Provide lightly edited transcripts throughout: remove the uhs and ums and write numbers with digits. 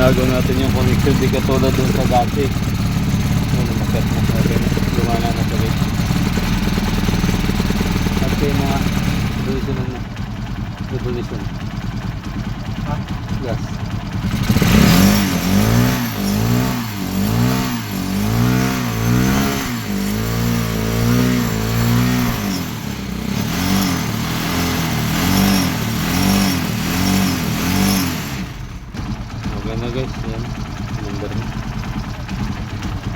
Gagawin natin yung connection, di katulad dun sa dati. Lumakat na sa akin, lumana na sa rin. At yung mga revolution na revolution. Ha? Gas. Okay na guys, yan. Number na.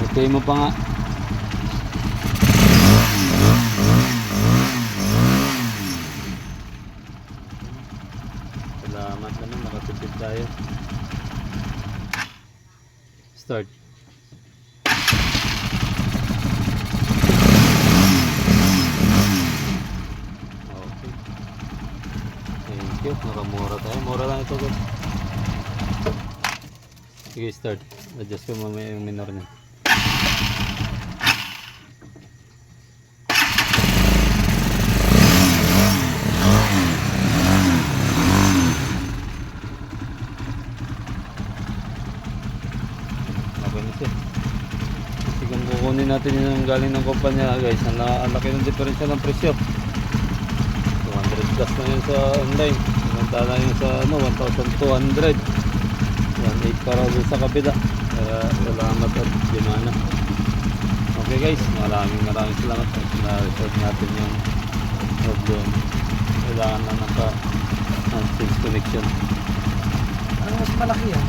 Okay mo pa nga. Salamat naman, nakatipid tayo. Start. Okay. Thank you. Nakamura tayo. Mura lang ito guys. Sige, start. Adjust ko mamaya yung minor niya. Okay na siya. Kasi kung kukunin natin yung galing ng kumpanya guys, ang laki ng diferensya ng presyo. 200 plus na yun sa online. Samantala yun sa 1,200. 1,800 para doon sa kabila. Kaya salamat at dimana. Okay guys, maraming salamat. Na-resolve natin yung problem. Kailangan na naka-sense connection. Ano mas malaki yan?